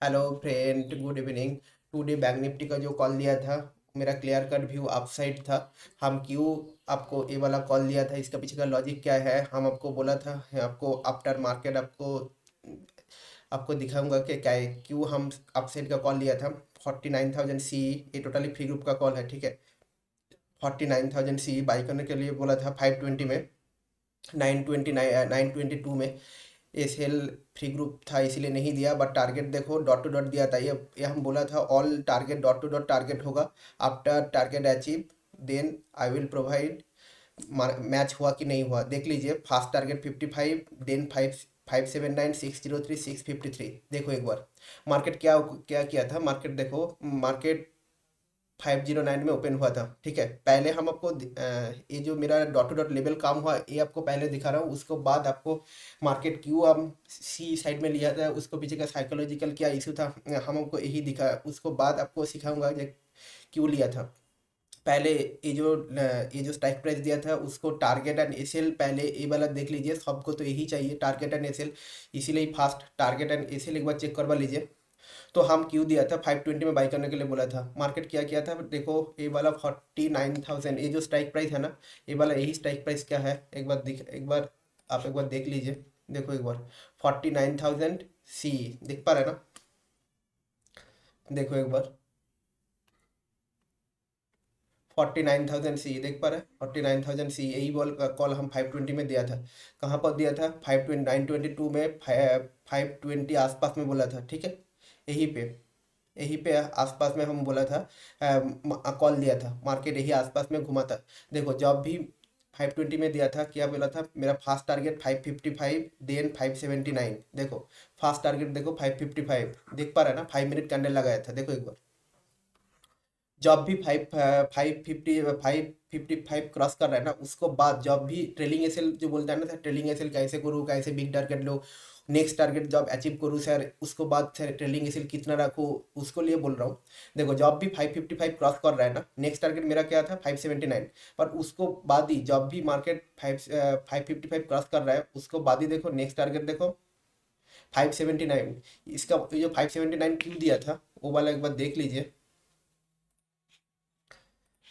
Hello friend, good evening. Today bank Nifty का जो call दिया था, मेरा क्लियर कट व्यू अपसाइड था। हम क्यों आपको ये वाला कॉल दिया था, इसका पीछे का लॉजिक क्या है, हम आपको बोला था। आपको आफ्टर मार्केट आपको आपको दिखाऊंगा कि क्या है, क्यों हम अपसाइड का कॉल लिया था। 49,000 सी, ये टोटली फ्री ग्रुप का कॉल है, ठीक है। 49,000 सी बाई करने के लिए बोला था 520 में, 922 में। ये सेल फ्री ग्रुप था इसीलिए नहीं दिया, बट टारगेट देखो डॉट टू डॉट दिया था। ये हम बोला था all target dot two dot target होगा। After target achieve then I will provide. Match हुआ कि नहीं हुआ देख लीजिए। First target 55, then 579, 603, 653। देखो एक बार मार्केट क्या क्या किया था। मार्केट देखो, मार्केट 509 में ओपन हुआ था, ठीक है। पहले हम आपको ये जो मेरा डॉट टू डॉट लेवल काम हुआ ये आपको पहले दिखा रहा हूँ। उसको बाद आपको मार्केट क्यों हम सी साइड में लिया था, उसको पीछे का साइकोलॉजिकल क्या इशू था, हम आपको यही दिखा। उसको बाद आपको सिखाऊंगा कि क्यों लिया था। पहले ये जो स्ट्राइक प्राइस दिया था उसको टारगेट एंड एसएल, पहले ये वाला देख लीजिए। सबको तो यही चाहिए, टारगेट एंड एसएल। इसीलिए फास्ट टारगेट एंड एसएल एक बार चेक करवा लीजिए। तो हम क्यों दिया था, 520 में बाई करने के लिए बोला था। मार्केट क्या किया था देखो, ये वाला 49,000, ये जो स्ट्राइक प्राइस है ना, ये वाला यही स्ट्राइक प्राइस क्या है, एक बार आप एक बार देख लीजिए। देखो एक बार 49,000 सी देख पा रहे हैं ना। देखो एक बार 49,000 सी देख पा रहे हैं। 49,000 सी यही बॉल का कॉल हम 520 में दिया था। कहाँ पर दिया था, 52922 में, 520 आसपास में बोला था, ठीक है। यहीं पे यहीं पे आसपास में हम बोला था। कॉल दिया था, मार्केट यही आसपास में घुमा था। देखो जब भी 520 में दिया था क्या बोला था, मेरा फास्ट टारगेट 555, देन 579। देखो फास्ट टारगेट देखो 555 देख पा रहा है ना। 5 मिनट कैंडल लगाया था, देखो एक बार। जब भी 555 क्रॉस कर रहा है ना, उसको बाद जब भी ट्रेलिंग एसएल जो बोलता है ना सर, ट्रेलिंग एसएल कैसे करूँ, कैसे बिग टारगेट लो, नेक्स्ट टारगेट जब अचीव करूँ सर, उसको बाद सर ट्रेलिंग एसएल कितना रखूँ, उसको लिए बोल रहा हूँ। देखो जब भी 555 क्रॉस कर रहा है ना, नेक्स्ट टारगेट मेरा क्या था 579। पर उसको बाद ही जब भी मार्केट 555 क्रॉस कर रहा है, उसको बाद ही देखो नेक्स्ट टारगेट देखो 579। इसका ये जो 579 क्यों दिया था वो वाला एक बार देख लीजिए।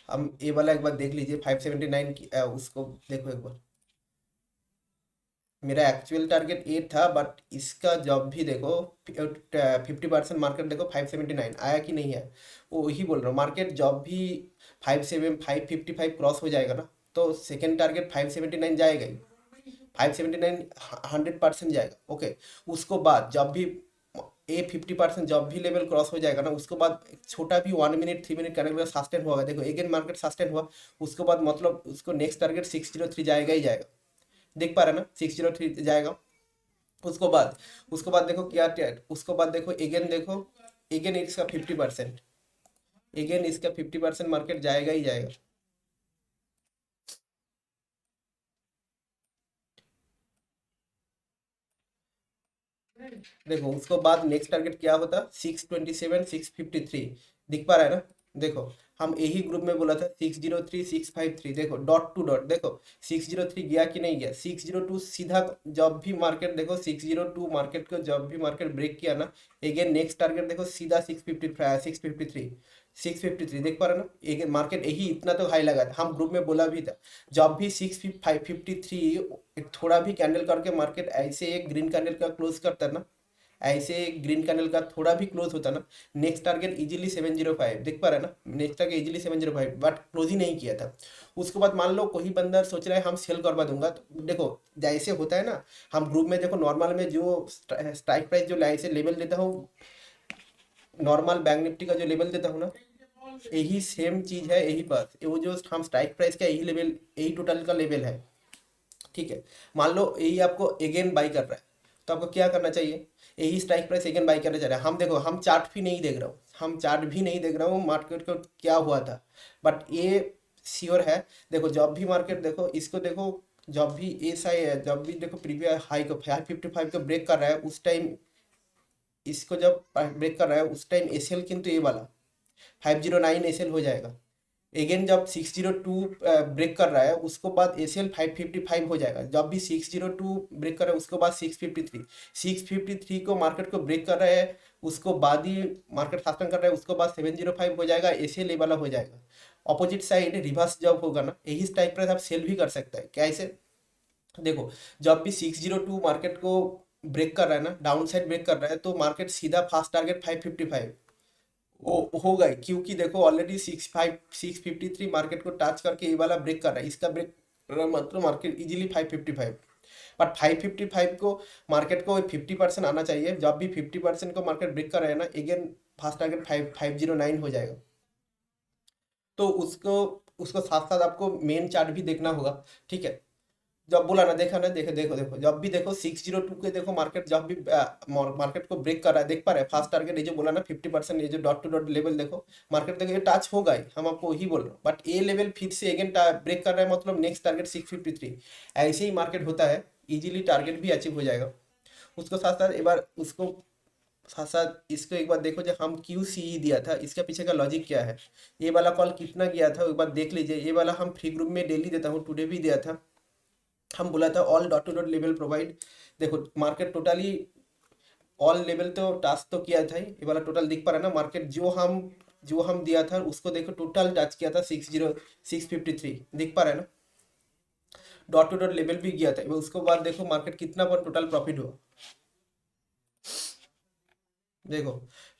हम ये वाला एक बार देख लीजिए 579 की, उसको देखो एक बार। मेरा एक्चुअल टारगेट 8 था, बट इसका जब भी देखो 50% मार्केट देखो 579 आया कि नहीं है। वो वही बोल रहा हूँ, मार्केट जब भी 555 क्रॉस हो जाएगा ना, तो सेकेंड टारगेट 579 जाएगा ही। 579 100% जाएगा, ओके। उसको बाद जब भी 50% जब भी लेवल क्रॉस हो जाएगा ना, उसको बाद एक छोटा भी 1 मिनट 3 मिनट करने के बाद सस्टेन होगा। देखो अगेन मार्केट सस्टेन हुआ, उसके बाद मतलब उसको नेक्स्ट टारगेट 603 जाएगा ही जाएगा। देख पा रहे हैं ना, 603 जाएगा। उसको बाद उसको बाद देखो क्या उसको बाद देखो अगेन देखो, अगेन इसका 50%, अगेन इसका 50% मार्केट जाएगा ही जाएगा। देखो उसको बाद नेक्स्ट टारगेट क्या होता, 627, 653। दिख पा रहा है ना। देखो हम यही ग्रुप में बोला था 603, 653। देखो डॉट टू डॉट देखो 603 गया कि नहीं गया, 602 सीधा। जब भी मार्केट देखो 602 मार्केट को जब भी मार्केट ब्रेक किया ना, अगेन नेक्स्ट टारगेट देखो सीधा 653, 653 देख पा रहे हो ना। एक मार्केट यही इतना तो हाई लगा था, हम ग्रुप में बोला भी था। जब भी 653 थोड़ा भी कैंडल करके मार्केट ऐसे एक ग्रीन कैंडल का क्लोज करता है ना, ऐसे ग्रीन कैंडल का थोड़ा भी क्लोज होता ना, नेक्स्ट टारगेट इजीली 705 देख पा रहे हैं ना। Next target easily 705, but close ही नहीं किया था। उसके बाद मान लो कोई बंदा सोच रहा है हम सेल करवा दूंगा, तो देखो जैसे होता है ना, हम ग्रुप में देखो नॉर्मल में जो स्ट्राइक प्राइस जो ऐसे लेवल देता हूँ, नॉर्मल बैंक निफ्टी का जो लेवल देता हूँ ना, यही सेम चीज है। यही बात वो जो हम स्ट्राइक प्राइस का यही लेवल, यही टोटल का लेवल है, ठीक है। मान लो यही आपको अगेन बाई कर रहा है, तो आपको क्या करना चाहिए, यही स्ट्राइक प्राइस अगेन बाई करना चाह रहा है। हम देखो हम चार्ट भी नहीं देख रहा हूँ, हम चार्ट भी नहीं देख रहा हूँ मार्केट को क्या हुआ था, बट ये श्योर है। देखो जब भी मार्केट देखो इसको देखो, जब भी ऐसा है, जब भी देखो प्रीवियस हाई को 555 को ब्रेक कर रहा है, उस टाइम इसको जब ब्रेक कर रहा है उस टाइम एसएल किंतु ये वाला 509 एसएल हो जाएगा। अगेन जब 602 ब्रेक कर रहा है उसको बाद एसीएल 555 हो जाएगा। जब भी 602 ब्रेक कर रहा है उसको बाद 653 को मार्केट को ब्रेक कर रहा है उसको बाद ही मार्केट फास्टन कर रहा है उसको बाद 705 हो जाएगा, एसीएल ये वाला हो जाएगा। अपोजिट साइड रिवर्स जब होगा ना यही टाइप पर आप सेल भी कर सकते हैं। कैसे? देखो जब भी 602 मार्केट को ब्रेक कर रहा है ना, डाउन साइड ब्रेक कर रहा है, तो मार्केट सीधा फास्ट टारगेट 555 वो हो गए, क्योंकि देखो ऑलरेडी 653 मार्केट को टच करके ये वाला ब्रेक कर रहा है, इसका ब्रेक मतलब मार्केट इजीली 555। बट 555 को मार्केट को 50% आना चाहिए। जब भी 50% को मार्केट ब्रेक कर रहा है ना अगेन फास्ट टारगेट 509 हो जाएगा। तो उसको उसको साथ साथ आपको मेन चार्ट भी देखना होगा, ठीक है। जब बोला ना, देखा ना, देखो देखो देखो जब भी देखो 602 के देखो मार्केट जब भी मार्केट को ब्रेक कर रहा है, देख पा रहे हैं फास्ट टारगेट ये जो बोला ना 50%, ये जो डॉट टू डॉट लेवल देखो मार्केट देखो ये टच होगा ही, हम आपको वही बोल रहे हैं। बट ये लेवल फिर से अगेन ब्रेक कर रहा है मतलब नेक्स्ट टारगेट 653। ऐसे ही मार्केट होता है, इजीली टारगेट भी अचीव हो जाएगा। उसको साथ साथ एक बार उसको साथ साथ इसको एक बार देखो, जब हम क्यू सी ई दिया था इसके पीछे का लॉजिक क्या है, ये वाला कॉल कितना गया था एक बार देख लीजिए। ये वाला हम फ्री ग्रुप में डेली देता हूँ, टुडे भी दिया था। हम बोला था all dot two dot level provide. देखो मार्केट टोटली ऑल लेवल तो टास्क तो किया था ही, ये वाला टोटल दिख पा रहा है ना। मार्केट जो हम दिया था उसको देखो टोटल टच किया था 653 दिख पा रहा है ना। डॉट टू डॉट लेवल भी गया था, उसको बाद देखो मार्केट कितना पर टोटल प्रॉफिट हुआ। देखो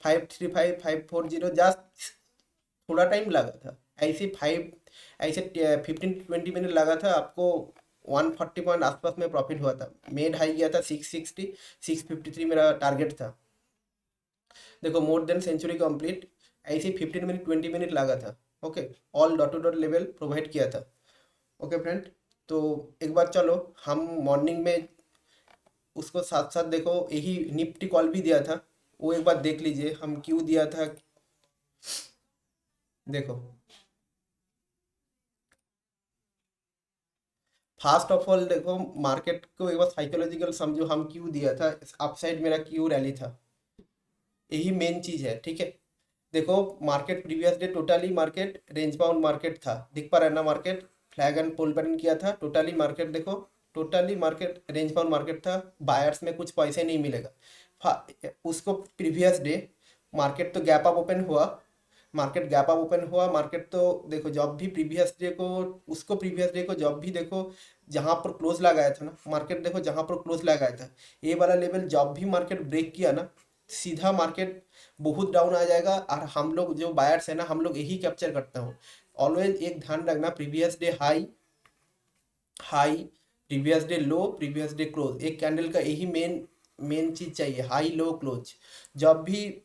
535 540 जस्ट थोड़ा टाइम लगा था, ऐसे 15-20 मिनट लगा था आपको। 140 पॉइंट आसपास में प्रॉफिट हुआ था। मेड हाई गया था 660, 653 मेरा टारगेट था। देखो मोर देन सेंचुरी कंप्लीट, ऐसे 15 मिनट 20 मिनट लगा था। Okay, all dot two dot level provide किया था। ओके फ्रेंड, तो एक बार चलो हम मॉर्निंग में उसको साथ साथ देखो यही निफ्टी कॉल भी दिया था, वो एक बार देख लीजिए हम क्यों दिया था। देखो फास्ट ऑफ ऑल देखो मार्केट को एक बार साइकोलॉजिकल समझो, हम क्यों दिया था, अपसाइड मेरा क्यों रैली था, यही मेन चीज है, ठीक है। देखो market previous day totally market range bound market था, दिख पा रहा है ना। Market flag and pull pattern किया था, टोटली मार्केट देखो totally market range bound market था। बायर्स में कुछ पैसे नहीं मिलेगा। उसको प्रीवियस डे मार्केट तो गैप अप ओपन हुआ, मार्केट गैप अप ओपन हुआ। मार्केट तो देखो जब भी प्रीवियस डे को उसको प्रीवियस डे को जब भी देखो जहां पर क्लोज लगाया था ना, मार्केट देखो जहां पर क्लोज लगाया था ये वाला लेवल जब भी मार्केट ब्रेक किया ना सीधा मार्केट बहुत डाउन आ जाएगा। और हम लोग जो बायर्स है ना हम लोग यही कैप्चर करता हूँ। ऑलवेज एक ध्यान रखना, previous day high high, previous day लो, प्रीवियस डे क्लोज, एक कैंडल का यही मेन मेन चीज चाहिए, हाई लो क्लोज। जब भी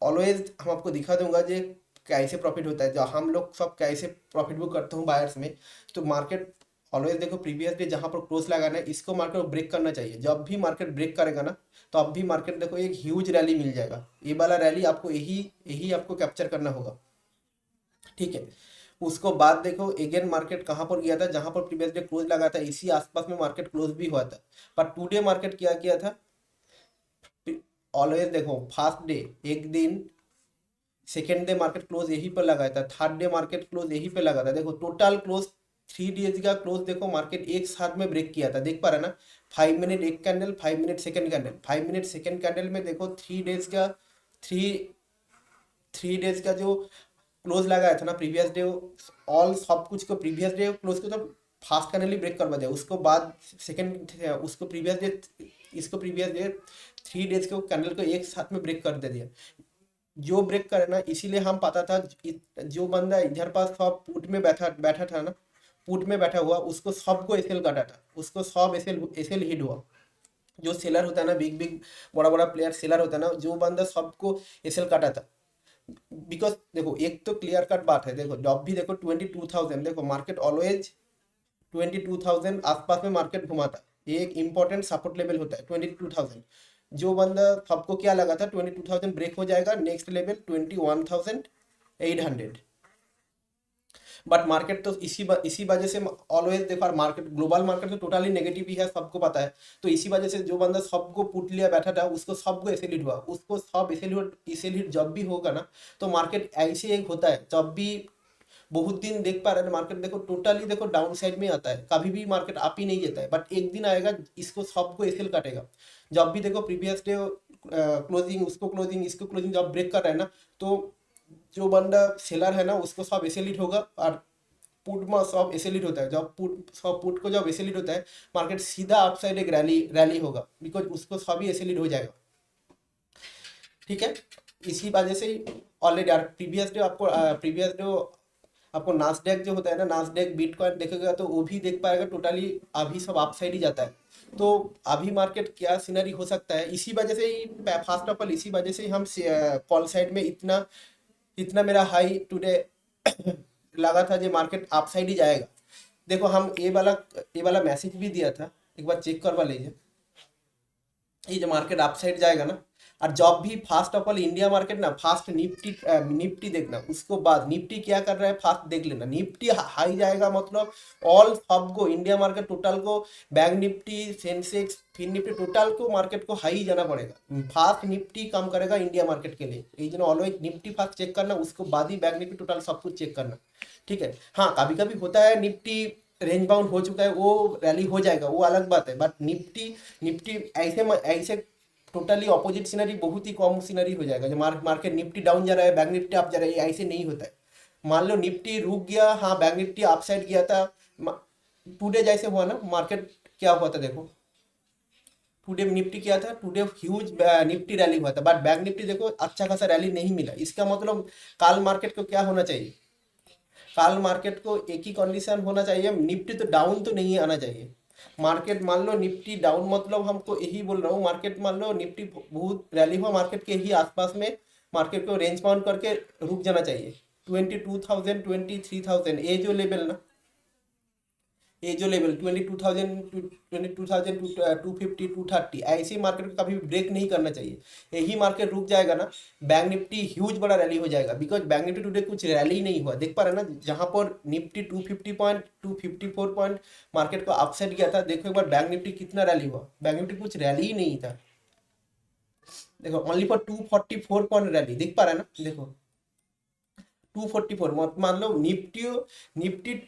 ऑलवेज हम आपको दिखा दूंगा जे कैसे प्रॉफिट होता है, जब हम लोग सब कैसे प्रॉफिट बुक करते हूँ बायर्स में। तो मार्केट ऑलवेज देखो प्रीवियस डे जहाँ पर क्लोज लगाना है इसको मार्केट को ब्रेक करना चाहिए। जब भी मार्केट ब्रेक करेगा ना तो अब भी मार्केट देखो एक ह्यूज रैली मिल जाएगा, ये वाला रैली आपको यही यही आपको कैप्चर करना होगा, ठीक है। उसको बाद देखो अगेन मार्केट कहाँ पर गया था, जहां पर प्रीवियस डे क्लोज लगा था इसी आसपास में मार्केट क्लोज भी हुआ था। पर टुडे मार्केट क्या किया था, ऑलवेज देखो फर्स्ट डे एक दिन, सेकेंड डे मार्केट क्लोज यहीं पर लगा था, थर्ड डे मार्केट क्लोज यहीं पे लगा था। देखो टोटल क्लोज 3 डेज का क्लोज देखो मार्केट एक साथ में ब्रेक किया था, देख पा रहे ना। 5 मिनट एक candle, 5 minute second candle, 5 minute second candle में देखो 3 डेज का थ्री 3 डेज का जो क्लोज लगाया था ना प्रीवियस डे, ऑल सब कुछ को प्रीवियस डे क्लोज को तो फास्ट कैंडल ही ब्रेक करवा दिया। उसको बाद सेकेंड उसको प्रीवियस डे इसको प्रीवियस डे 3 डेज को कैंडल को एक साथ में ब्रेक कर दे दिया। जो ब्रेक करे ना इसीलिए हम पता था जो बंदा इधर पास सब पुट में बैठा बैठा था ना, पुट में बैठा हुआ उसको सबको एसएल काटा था, उसको सब एसएल एसएल हिट हुआ। जो सेलर होता है ना, बिग बिग बड़ा बड़ा प्लेयर सेलर होता है ना, जो बंदा सबको एसएल काटा था। बिकॉज देखो एक तो क्लियर कट बात है, देखो जब भी देखो 22,000 देखो मार्केट ऑलवेज 22,000 आसपास में मार्केट घुमा था। ये एक इंपॉर्टेंट सपोर्ट लेवल होता है 22,000। जो बंदा सबको क्या लगा था 22,000 ब्रेक हो जाएगा, नेक्स्ट लेवल 21,800। बट मार्केट तो इसी वजह से ऑलवेज देखो मार्केट ग्लोबल मार्केट तो टोटली नेगेटिव ही है, सबको पता है। तो इसी वजह से जो बंदा सबको पुट लिया बैठा था उसको सबको ऐसे लीड हुआ, उसको सब ऐसे लीड जब भी होगा ना तो मार्केट ऐसे एक होता है। जब भी बहुत दिन देख पा रहे हैं मार्केट, देखो टोटली देखो डाउन साइड में आता है, कभी भी मार्केट आप ही नहीं जाता है, बट एक दिन आएगा इसको सबको एसएल काटेगा। जब भी देखो प्रीवियस डे क्लोजिंग, उसको क्लोजिंग, इसको क्लोजिंग जब ब्रेक कर रहा है ना, तो जो बंदा सेलर है ना उसको सब एसएल होगा, और पुट में सब एसएल होता है। जब पुट सब पुट को जब एसएल होता है, मार्केट सीधा अपसाइड एक रैली रैली होगा, बिकॉज उसको सभी एसएल हो जाएगा। ठीक है, इसी वजह से ही ऑलरेडी यार प्रीवियस डे आपको प्रीवियस डे आपको नास्डैक जो होता है ना, नास्डैक बिटकॉइन देखेगा तो वो भी देख पाएगा टोटली अभी सब अपसाइड ही जाता है। तो अभी मार्केट क्या सिनरी हो सकता है, इसी वजह से ही फर्स्ट ऑफ ऑल इसी वजह से ही हम कॉल साइड में इतना इतना मेरा हाई टुडे लगा था जो मार्केट अपसाइड ही जाएगा। देखो हम ये वाला मैसेज भी दिया था, एक बार चेक करवा लीजिए। ये जो मार्केट अपसाइड जाएगा ना, और जब भी fast of all India market ना फास्ट निफ्टी निफ्टी देखना, उसको बाद निफ्टी क्या कर रहा है फास्ट देख लेना। निफ्टी हाई जाएगा मतलब ऑल सबको इंडिया मार्केट टोटल को, बैंक निफ्टी सेंसेक्स फिर निफ्टी टोटल को मार्केट को हाई जाना पड़ेगा। फास्ट निफ्टी काम करेगा इंडिया मार्केट के लिए, ये जो ऑलवेज निफ्टी फास्ट चेक करना, उसको बाद ही बैंक निफ्टी टोटल सब कुछ चेक करना। ठीक है, हाँ कभी कभी होता है निफ्टी रेंज बाउंड हो चुका है, वो रैली हो जाएगा, वो अलग बात है, बट निफ्टी निफ्टी ऐसे टोटली ऑपोजिट सीनरी, बहुत ही कॉमन सीनरी हो जाएगा। जो मार्केट निफ्टी डाउन जा रहा है बैंक निफ्टी अप जा रहा है, ऐसे नहीं होता है। मान लो निफ्टी रुक गया, हाँ बैंक निफ्टी अप साइड गया था, टुडे जैसे हुआ ना मार्केट, क्या हुआ था देखो, टुडे निफ्टी क्या था, टुडे ह्यूज निफ्टी रैली हुआ था, बट बैंक निफ्टी देखो अच्छा खासा रैली नहीं मिला। इसका मतलब काल मार्केट को क्या होना चाहिए, काल मार्केट को एक ही कंडीशन होना चाहिए, निफ्टी तो डाउन तो नहीं आना चाहिए। मार्केट मान लो निफ्टी डाउन, मतलब हमको यही बोल रहा हूँ, मार्केट मान लो निफ्टी बहुत रैली हुआ मार्केट के ही आसपास में, मार्केट को रेंज बाउंड करके रुक जाना चाहिए। 22,000 23,000 ये जो लेवल ना, ये जो लेवल 22,000 22,000 250 230, ऐसे मार्केट को कभी ब्रेक नहीं करना चाहिए। यही मार्केट रुक जाएगा ना, बैंक निफ्टी ह्यूज बड़ा रैली हो जाएगा, बिकॉज बैंक निफ्टी टुडे कुछ रैली नहीं हुआ, देख पा रहे हैं ना, जहां पर निफ्टी 250 पॉइंट 254 पॉइंट मार्केट को अपसेट गया था, देखो एक बार बैंक निफ्टी कितना रैली हुआ, बैंक निफ्टी कुछ रैली ही नहीं था। देखो ओनली फॉर 244 पॉइंट रैली, देख पा रहे हैं ना, देखो 244, मान लो निफ्टी निफ्टी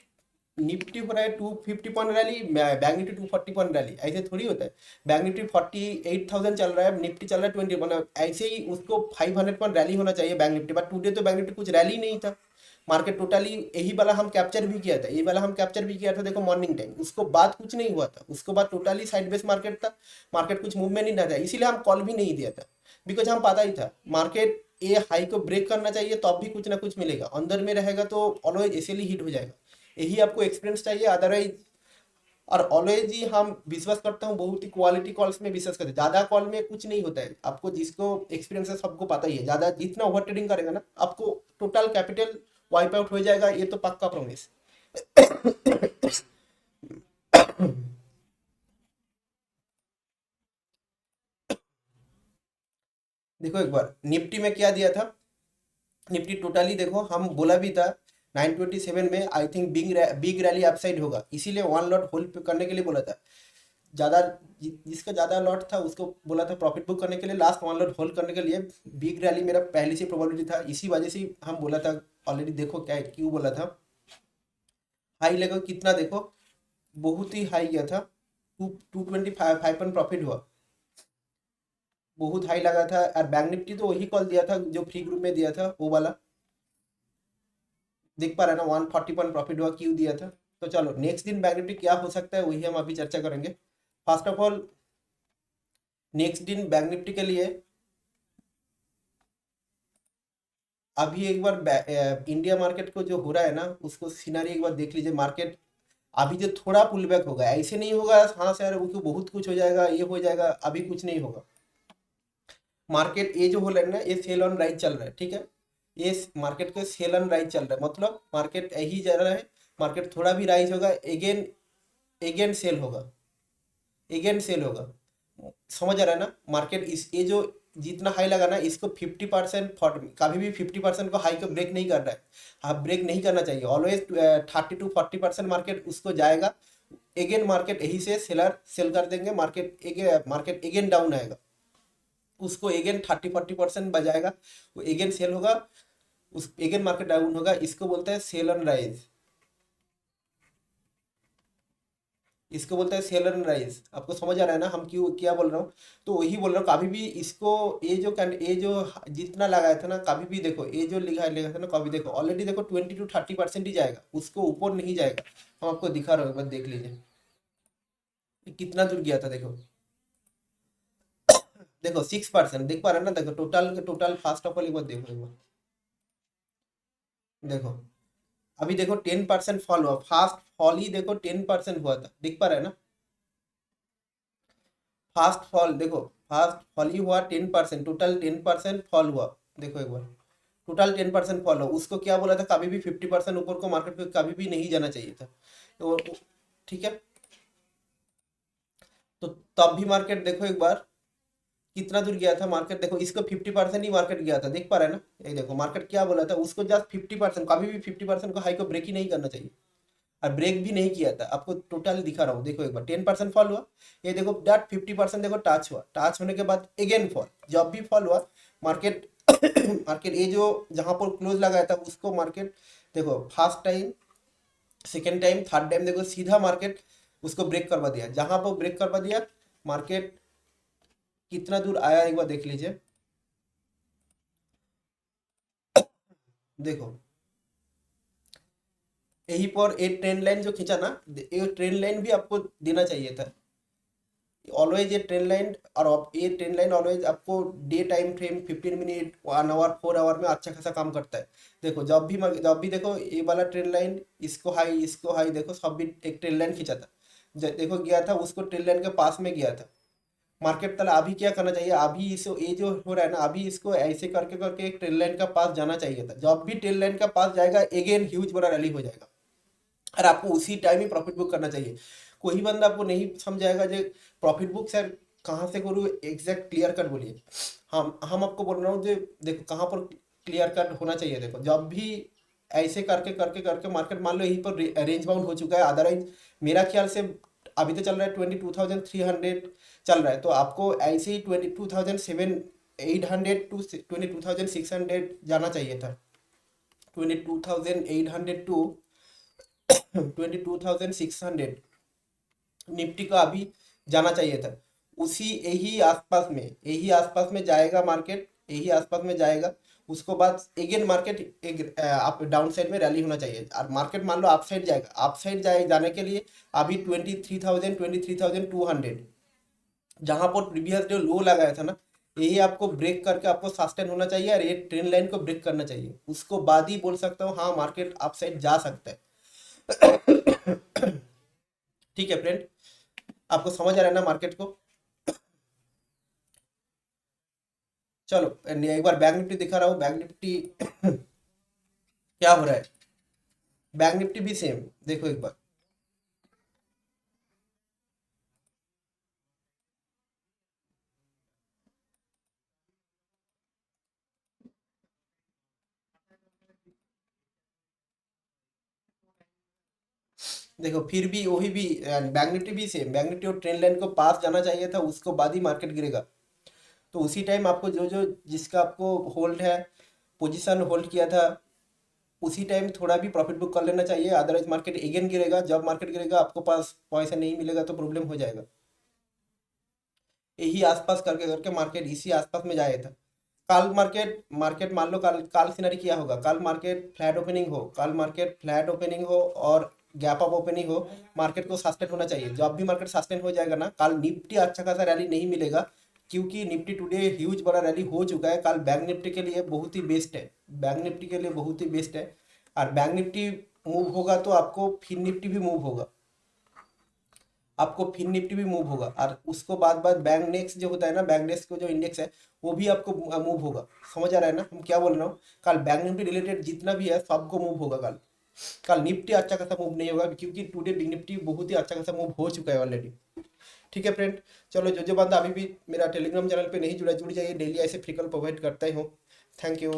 निफ्टी हो रहा है 250 point rally, bank Nifty 240 point rally, ऐसे थोड़ी होता है। बैंक निफ्टी 48,000 चल रहा है, निफ्टी चल रहा है 20, मतलब ऐसे ही उसको 500 पॉइंट रैली होना चाहिए बैंक निफ्टी, बट टुडे तो बैंक निफ्टी कुछ रैली नहीं था। मार्केट टोटली यही वाला हम कैप्चर भी किया था, यही वाला हम कैप्चर भी किया था, देखो मॉर्निंग टाइम, उसको बाद कुछ नहीं हुआ था, उसको बाद टोटली साइड बेस मार्केट था, मार्केट कुछ मूवमेंट नहीं था, इसीलिए हम कॉल भी नहीं दिया था, बिकॉज हम पता ही था मार्केट ये हाई को ब्रेक करना चाहिए, तब भी कुछ ना कुछ मिलेगा, अंदर में रहेगा तो ऑलवेज इसीलिए हिट हो जाएगा। यही आपको एक्सपीरियंस चाहिए, अदरवाइज, और ऑलवेज ही हम विश्वास करता हूँ, बहुत ही क्वालिटी कॉल्स में विश्वास करते हैं, ज़्यादा कॉल में कुछ नहीं होता है। आपको जिसको एक्सपीरियंस है सबको पता ही है, ज़्यादा जितना ओवर ट्रेडिंग करेगा ना, आपको टोटल कैपिटल वाइप आउट हो जाएगा, ये तो पक्का प्रॉमिस। देखो एक बार निफ्टी में क्या दिया था, निफ्टी टोटली देखो हम बोला भी था 927 में I think big rally upside होगा, इसीलिए वन लॉट होल्ड करने के लिए बोला था। ज़्यादा जिसका ज़्यादा लॉट था उसको बोला था प्रॉफिट बुक करने के लिए, लास्ट वन लॉट होल्ड करने के लिए। बिग रैली मेरा पहले से प्रोबेबिलिटी था, इसी वजह से हम बोला था ऑलरेडी। देखो क्या क्यों बोला था, हाई लेगा कितना देखो, बहुत ही हाई गया था, 225 प्रॉफिट हुआ, बहुत हाई लगा था। और बैंक निफ्टी तो वही कॉल दिया था जो फ्री ग्रुप में दिया था, वो वाला देख पा रहे हैं ना, 140 पॉइंट प्रॉफिट हुआ, क्यों दिया था। तो चलो नेक्स्ट दिन बैंक निफ्टी क्या हो सकता है वही हम अभी चर्चा करेंगे। फर्स्ट ऑफ ऑल नेक्स्ट दिन बैंक निफ्टी के लिए अभी एक बार इंडिया मार्केट को जो हो रहा है ना, उसको सिनारी एक बार देख लीजिए। मार्केट अभी जो थोड़ा पुल बैक होगा, ऐसे नहीं होगा हाँ सर वो बहुत कुछ हो जाएगा, ये हो जाएगा, अभी कुछ नहीं होगा। मार्केट ये जो हो रहा है ना, ये सेल ऑन राइज चल रहा है, ठीक है, ये मार्केट का सेल ऑन राइज चल रहा है, मतलब मार्केट यही जा रहा है। मार्केट थोड़ा भी राइज होगा, एगेन एगेन सेल होगा, एगेन सेल होगा, समझ आ रहा है ना। मार्केट इस ये जो जितना हाई लगा ना, इसको 50% कभी भी 50% को हाई को ब्रेक नहीं कर रहा है, हाँ ब्रेक नहीं करना चाहिए। ऑलवेज 30 to 40% मार्केट उसको जाएगा, एगेन मार्केट यही से सेलर सेल कर देंगे, मार्केट एगेन डाउन आएगा, उसको एगेन 30-40% बजाएगा, वो एगेन सेल होगा। उस अगेन मार्केट डाउन होगा, इसको बोलते हैं सेल एंड राइज, इसको बोलते हैं सेल एंड राइज। आपको समझ आ रहा है ना हम क्यों क्या बोल रहा हूँ? तो वही बोल रहा हूँ, कभी भी इसको ये जो जितना लगाया था ना, कभी भी देखो ये जो लिखा था ना, कभी देखो ऑलरेडी देखो 20 to 30% ही जाएगा, उसको ऊपर नहीं जाएगा। हम आपको दिखा रहे हो, एक बार देख लीजिए ये कितना दूर गया था। देखो देखो 6% देख पा रहे हैं ना, देखो टोटल फास्ट ऑफ ऑल एक बार देखो एक बार, देखो अभी देखो 10% फॉल हुआ, फास्ट फॉल ही देखो 10% हुआ था, दिख पा रहा है ना? फास्ट फॉल देखो, फास्ट फॉल ही हुआ 10%, टोटल 10% फॉल हुआ। देखो एक बार टोटल 10% फॉल हुआ, उसको क्या बोला था, कभी भी 50% ऊपर को मार्केट पे कभी भी नहीं जाना चाहिए था। तो ठीक है, तो तब भी मार्केट देखो एक बार कितना दूर गया था मार्केट, देखो इसको 50% ही मार्केट गया था, देख पा रहे हैं ना? ये देखो मार्केट क्या बोला था, उसको जस्ट 50%, कभी भी 50% को हाई को ब्रेक ही नहीं करना चाहिए, और ब्रेक भी नहीं किया था। आपको टोटल दिखा रहा हूँ, देखो एक बार 10% फॉल हुआ, ये देखो डॉट 50% देखो टच हुआ, टच होने के बाद अगेन फॉल, जब भी फॉल हुआ मार्केट मार्केट ये जो जहां पर क्लोज लगाया था उसको मार्केट देखो first time, second time, third time देखो सीधा मार्केट उसको ब्रेक करवा दिया, जहां पर ब्रेक करवा दिया मार्केट कितना दूर आया एक बार देख लीजिए। देखो यही पर एक ट्रेंड लाइन जो खींचा ना, ये ट्रेंड लाइन भी आपको देना चाहिए था ऑलवेज, ये ट्रेंड लाइन, और ये ट्रेंड लाइन ऑलवेज आपको day time frame 15 minute, 1 hour, 4 hour में अच्छा खासा काम करता है। देखो जब भी देखो ये वाला ट्रेंड लाइन, इसको हाई देखो सब भी एक ट्रेंड लाइन खींचा था, देखो गया था उसको ट्रेंड लाइन के पास में गया था मार्केट। तला अभी क्या करना चाहिए, अभी इसको ये जो हो रहा है ना, अभी इसको ऐसे करके करके एक ट्रेंड लाइन का पास जाना चाहिए था, जब भी ट्रेंड लाइन का पास जाएगा अगेन ह्यूज बड़ा रैली हो जाएगा, और आपको उसी टाइम ही प्रॉफिट बुक करना चाहिए। कोई बंदा आपको नहीं समझाएगा जो प्रॉफिट बुक सर कहाँ से करूँ, एग्जैक्ट क्लियर कट बोलिए। हम आपको बोल रहा हूँ जो देखो कहाँ पर क्लियर कट होना चाहिए। देखो जब भी ऐसे करके करके करके मार्केट मान लो यहीं पर रेंज बाउंड हो चुका है, अदरवाइज मेरा ख्याल से अभी तो चल रहा है 22,300 चल रहा है, तो आपको ऐसे ही 22,800 जाना चाहिए था, 22,600 निफ्टी का अभी जाना चाहिए था, उसी यही आसपास में जाएगा मार्केट, यही आसपास में जाएगा। उसको बाद अगेन मार्केट एक आप डाउन साइड में रैली होना चाहिए, और मार्केट मान लो अप साइड जाएगा, अप साइड जाने के लिए अभी 23,200 जहां पर प्रीवियस जो लो लगाया था ना, यही आपको ब्रेक करके आपको सस्टेन होना चाहिए, और ये ट्रेंड लाइन को ब्रेक करना चाहिए, उसको बाद ही बोल सकता हूँ हाँ मार्केट अप साइड जा सकता है। ठीक है फ्रेंड, आपको समझ आ रहा है ना मार्केट को? चलो एक बार बैंक निफ्टी दिखा रहा हूँ, बैंक निफ्टी क्या हो रहा है, बैंक निफ्टी भी सेम देखो एक बार। देखो फिर भी वही भी बैंक निफ्टी भी सेम, बैंक निफ्टी और ट्रेंड लाइन को पास जाना चाहिए था, उसको बाद ही मार्केट गिरेगा। तो उसी टाइम आपको जो जो जिसका आपको होल्ड है, पोजीशन होल्ड किया था, उसी टाइम थोड़ा भी प्रॉफिट बुक कर लेना चाहिए, अदरवाइज मार्केट अगेन गिरेगा, जब मार्केट गिरेगा आपको पास पैसा नहीं मिलेगा तो प्रॉब्लम हो जाएगा। यही आसपास करके करके मार्केट इसी आसपास में जाया था। कल मार्केट मार्केट मान लो कल कल सिनारी क्या होगा, कल मार्केट फ्लैट ओपनिंग हो, कल मार्केट फ्लैट ओपनिंग हो और गैप अप ओपनिंग हो, मार्केट को सस्टेन होना चाहिए। जब भी मार्केट सस्टेन हो जाएगा ना, कल निफ्टी अच्छा खासा रैली नहीं मिलेगा, क्योंकि निफ्टी टुडे ह्यूज बड़ा रैली हो चुका है, कल बैंक निफ्टी के लिए बहुत ही बेस्ट है, बैंक निफ्टी के लिए बहुत ही बेस्ट है। और बैंक निफ्टी मूव होगा तो आपको फिर निफ्टी भी मूव होगा, आपको फिर निफ्टी भी मूव होगा, और उसको बाद बाद बैंक नेक्स्ट जो होता है ना, बैंक नेक्स्ट को जो इंडेक्स है वो भी आपको मूव होगा। समझ आ रहा है ना हम क्या बोल रहा हूँ? कल बैंक निफ्टी रिलेटेड जितना भी है सबको मूव होगा कल। कल निफ्टी अच्छा खासा मूव नहीं होगा, क्योंकि टुडे निफ्टी बहुत ही अच्छा खासा मूव हो चुका है ऑलरेडी। ठीक है फ्रेंड, चलो जो बंदा अभी भी मेरा टेलीग्राम चैनल पे नहीं जुड़ा, जुड़ जाइए, डेली ऐसे फ्रिकल प्रोवाइड करता ही हूँ। Thank you.